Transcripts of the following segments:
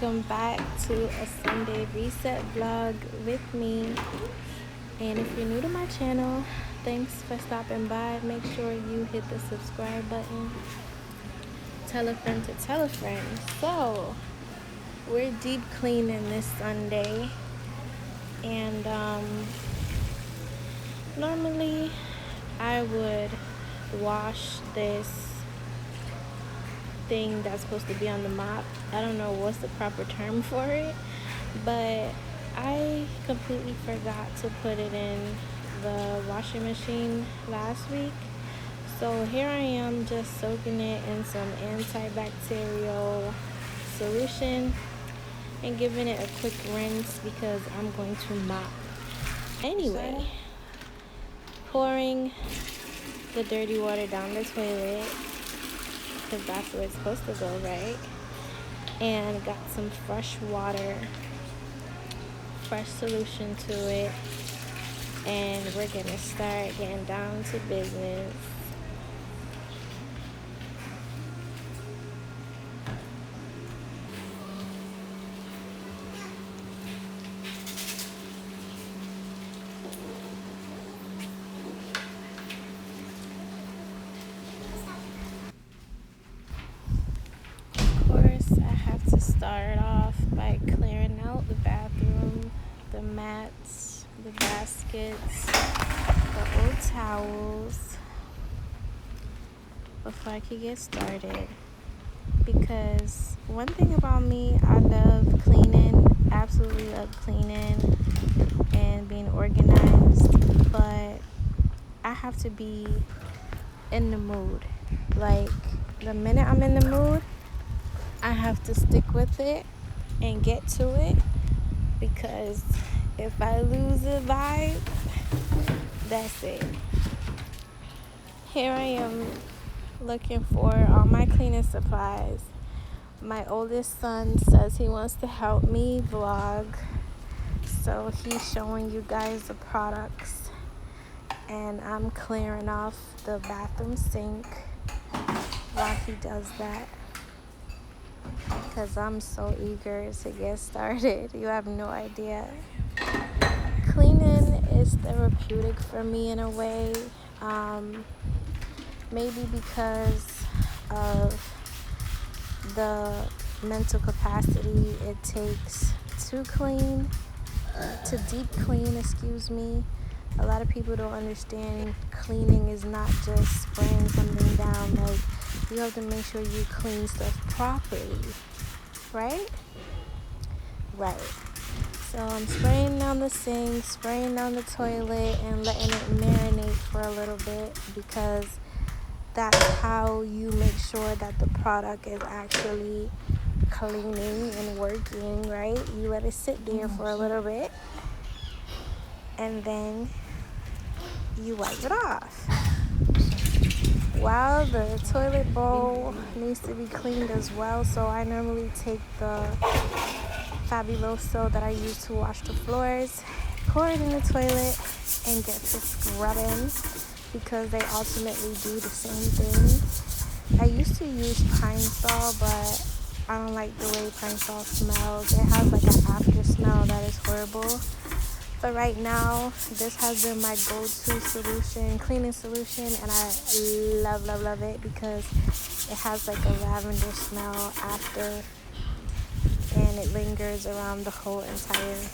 welcome back to a Sunday reset vlog with me. And if you're new to my channel, thanks for stopping by. Make sure you hit the subscribe button. Tell a friend to tell a friend. So we're deep cleaning this Sunday, and normally I would wash this thing that's supposed to be on the mop. I don't know what's the proper term for it, but I completely forgot to put it in the washing machine last week. So here I am just soaking it in some antibacterial solution and giving it a quick rinse because I'm going to mop. Anyway, pouring the dirty water down the toilet because that's where it's supposed to go, right? And got some fresh water, fresh solution to it, and we're gonna start getting down to business. I have to start off by clearing out the bathroom, the mats, the baskets, the old towels before I could get started. Because one thing about me, I love cleaning, absolutely love cleaning and being organized, but I have to be in the mood. Like, the minute I'm in the mood, I have to stick with it and get to it, because if I lose a vibe, that's it. Here I am looking for all my cleaning supplies. My oldest son says he wants to help me vlog, so he's showing you guys the products, and I'm clearing off the bathroom sink while he does that, because I'm so eager to get started. You have no idea. Cleaning is therapeutic for me in a way. Maybe because of the mental capacity it takes to deep clean, excuse me. A lot of people don't understand cleaning is not just spraying something down. Like, you have to make sure you clean stuff properly, right? So I'm spraying down the sink, spraying down the toilet, and letting it marinate for a little bit, because that's how you make sure that the product is actually cleaning and working, right? You let it sit there for a little bit, and then you wipe it off. While the toilet bowl needs to be cleaned as well, so I normally take the Fabuloso that I use to wash the floors, pour it in the toilet, and get to scrubbing, because they ultimately do the same thing. I used to use Pine Sol, but I don't like the way Pine Sol smells. It has like an after smell that is horrible. But right now, this has been my go-to cleaning solution, and I love it, because it has like a lavender smell after, and it lingers around the whole entire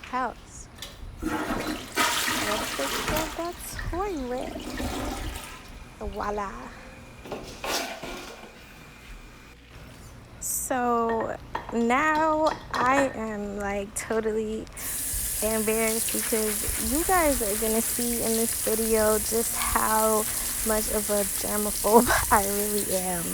house. Let's just get that toilet. Voila. So now I am like totally embarrassed, because you guys are gonna see in this video just how much of a germaphobe I really am.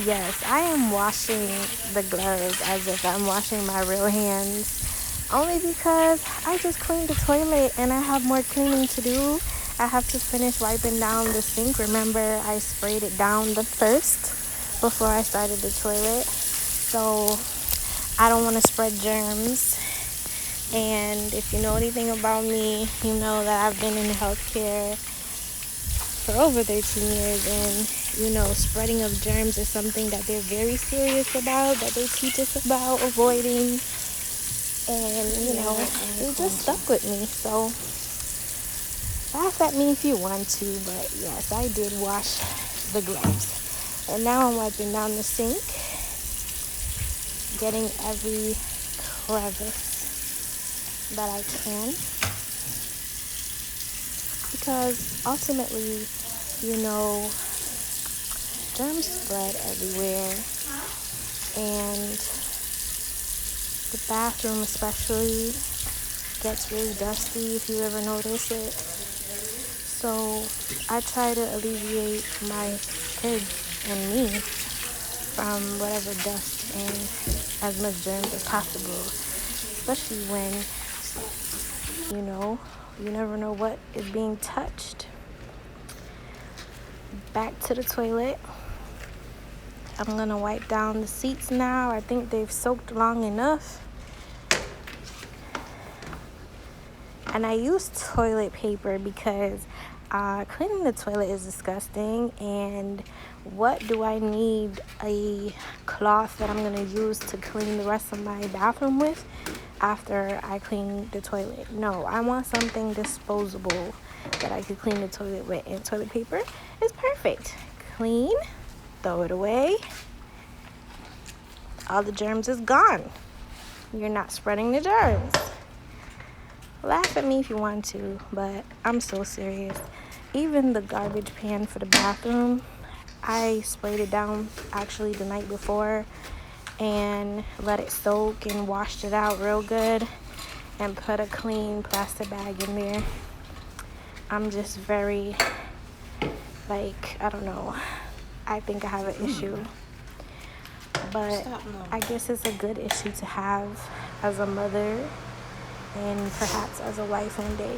Yes, I am washing the gloves as if I'm washing my real hands, only because I just cleaned the toilet and I have more cleaning to do. I have to finish wiping down the sink. Remember, I sprayed it down the first before I started the toilet, so I don't want to spread germs. And if you know anything about me, you know that I've been in healthcare for over 13 years, and spreading of germs is something that they're very serious about, that they teach us about avoiding, and it just stuck with me. So laugh at me if you want to, but yes, I did wash the gloves, and now I'm wiping down the sink, getting every crevice that I can, because ultimately, germs spread everywhere, and the bathroom especially gets really dusty if you ever notice it. So I try to alleviate my kids and me from whatever dust and as much germs as possible, especially when you never know what is being touched. Back to the toilet. I'm gonna wipe down the seats now. I think they've soaked long enough. And I use toilet paper because cleaning the toilet is disgusting. And what do I need a cloth that I'm going to use to clean the rest of my bathroom with after I clean the toilet? No, I want something disposable that I could clean the toilet with. And toilet paper is perfect. Clean, throw it away. All the germs is gone. You're not spreading the germs. Laugh at me if you want to, but I'm so serious. Even the garbage pan for the bathroom, I sprayed it down actually the night before and let it soak and washed it out real good and put a clean plastic bag in there. I'm just very, I don't know. I think I have an issue. But I guess it's a good issue to have as a mother and perhaps as a wife one day.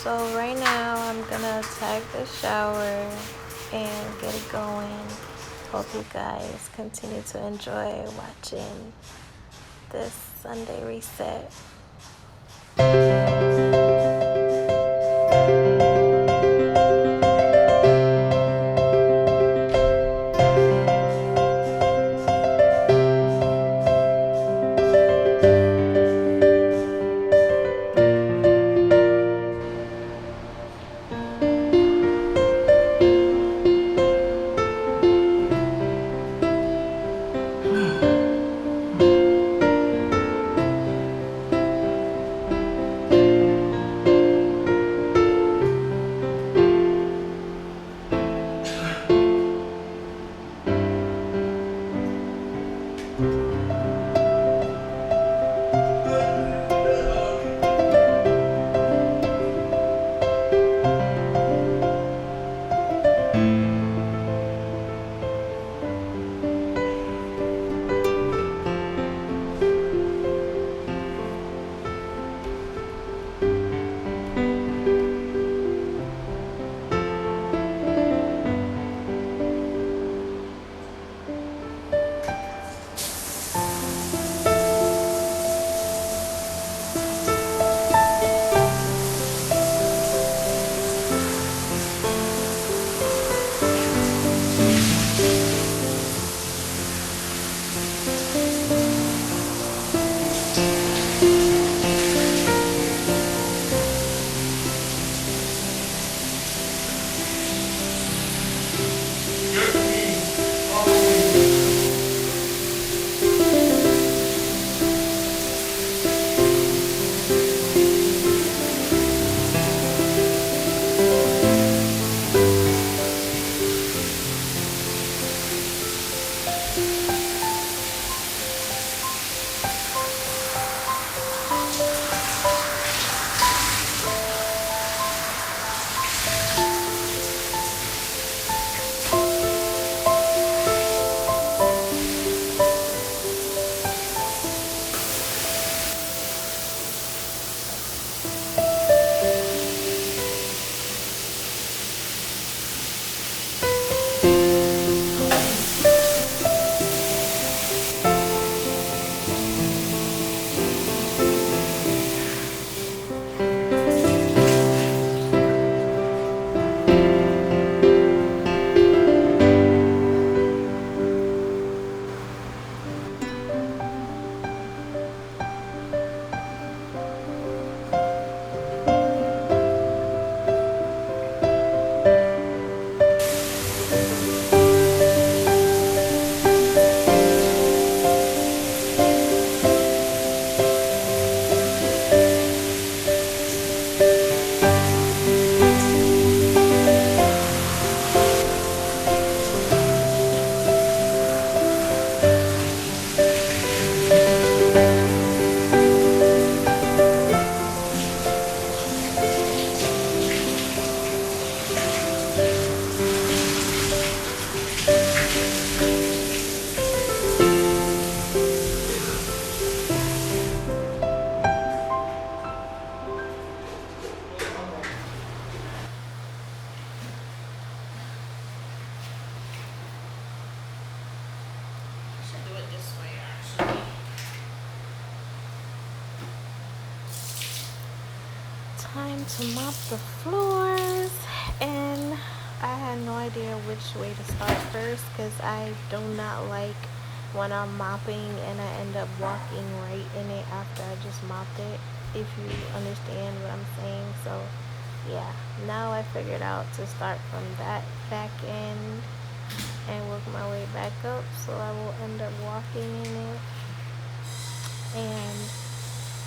So right now I'm gonna take the shower and get it going. Hope you guys continue to enjoy watching this Sunday reset. time to mop the floors, and I had no idea which way to start first because I do not like when I'm mopping and I end up walking right in it after I just mopped it, if you understand what I'm saying. So yeah, now I figured out to start from that back end and work my way back up, so I will end up walking in it. And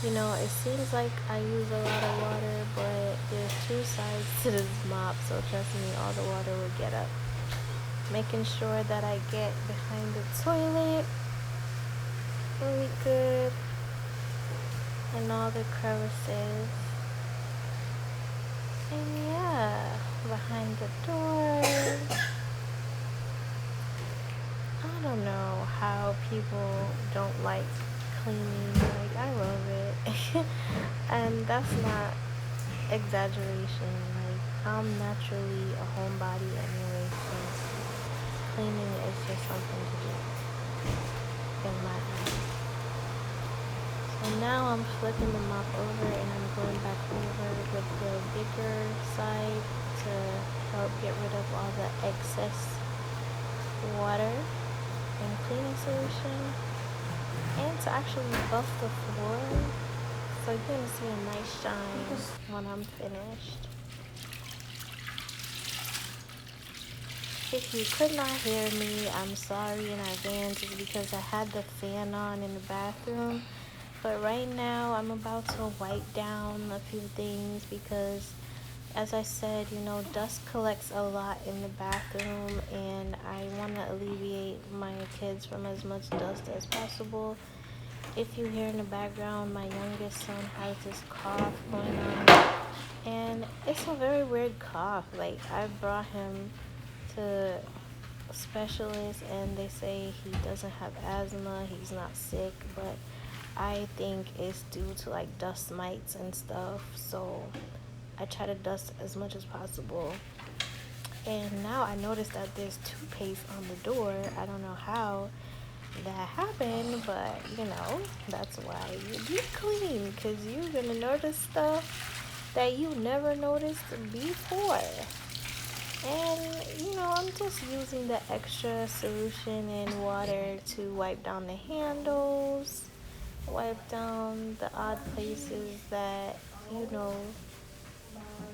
it seems like I use a lot of water, but there's two sides to this mop, so trust me, all the water will get up. Making sure that I get behind the toilet really good and all the crevices. And yeah, behind the door. I don't know how people don't like cleaning. Like, I love it. And that's not exaggeration. Like, I'm naturally a homebody anyway, so cleaning is just something to do in my eyes. So now I'm flipping the mop over and I'm going back over with the bigger side to help get rid of all the excess water and cleaning solution, and to actually buff the floor, so you're gonna see a nice shine when I'm finished. If you could not hear me, I'm sorry in advance. It's because I had the fan on in the bathroom, but right now I'm about to wipe down a few things because, as I said, dust collects a lot in the bathroom, and I want to alleviate my kids from as much dust as possible. If you hear in the background, my youngest son has this cough going on, and it's a very weird cough. Like, I brought him to specialists, and they say he doesn't have asthma, he's not sick, but I think it's due to like dust mites and stuff. So I try to dust as much as possible. And now I noticed that there's toothpaste on the door. I don't know how that happened, but that's why you be clean, because you're gonna notice stuff that you never noticed before. And I'm just using the extra solution and water to wipe down the handles, wipe down the odd places that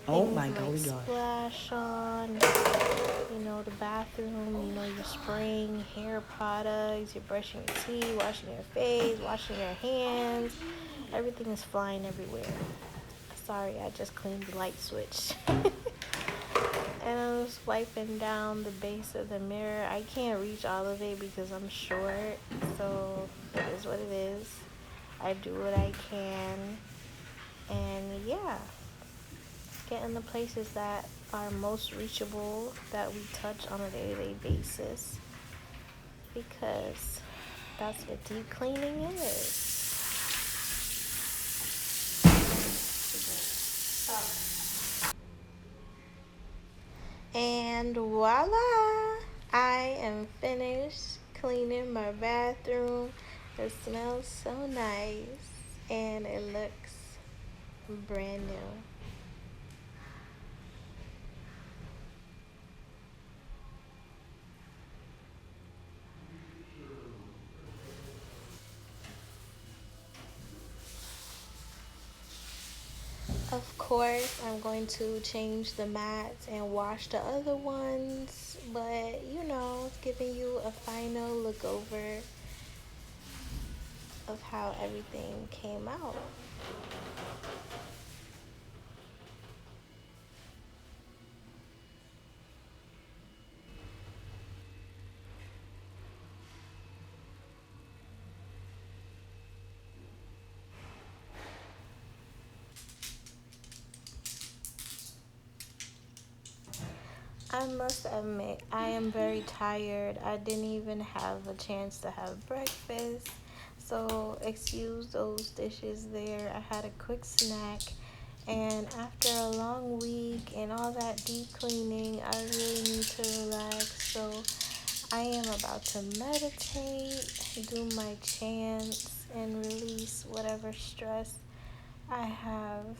Oh things my golly might gosh. splash on. The bathroom, you're spraying hair products, you're brushing your teeth, washing your face, washing your hands. Everything is flying everywhere. Sorry, I just cleaned the light switch. And I was wiping down the base of the mirror. I can't reach all of it because I'm short, so it is what it is. I do what I can. And yeah, get in the places that are most reachable, that we touch on a day-to-day basis, because that's what deep cleaning is. And voila, I am finished cleaning my bathroom. It smells so nice and it looks brand new. Of course, I'm going to change the mats and wash the other ones, but it's giving you a final look over of how everything came out. I must admit, I am very tired. I didn't even have a chance to have breakfast. So, excuse those dishes there. I had a quick snack. And after a long week and all that deep cleaning, I really need to relax. So, I am about to meditate, do my chants, and release whatever stress I have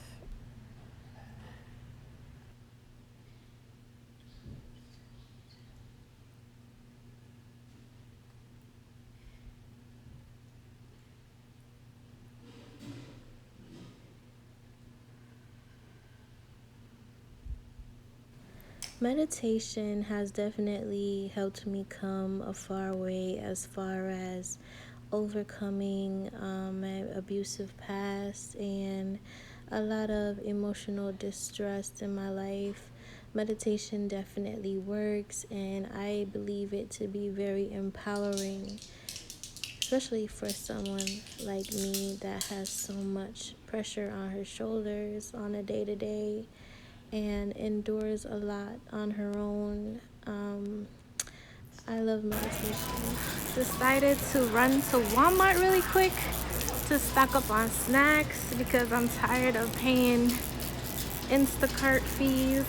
Meditation has definitely helped me come a far way as far as overcoming my abusive past and a lot of emotional distress in my life. Meditation definitely works, and I believe it to be very empowering, especially for someone like me that has so much pressure on her shoulders on a day-to-day and endures a lot on her own. I love meditation. Decided to run to Walmart really quick to stock up on snacks because I'm tired of paying Instacart fees.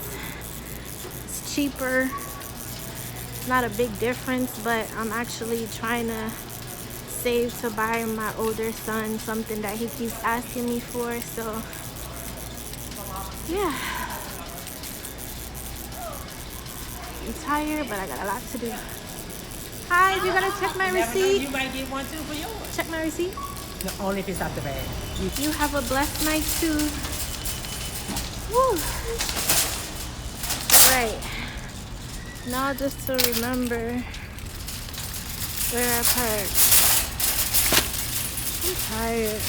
It's cheaper. It's not a big difference, but I'm actually trying to save to buy my older son something that he keeps asking me for. So yeah, I'm tired, but I got a lot to do. Hi, you gotta check my receipt. You might get one too for yours. Check my receipt. No, only if it's out the bag. You have a blessed night too. Woo. Right. Now just to remember where I parked. I'm tired.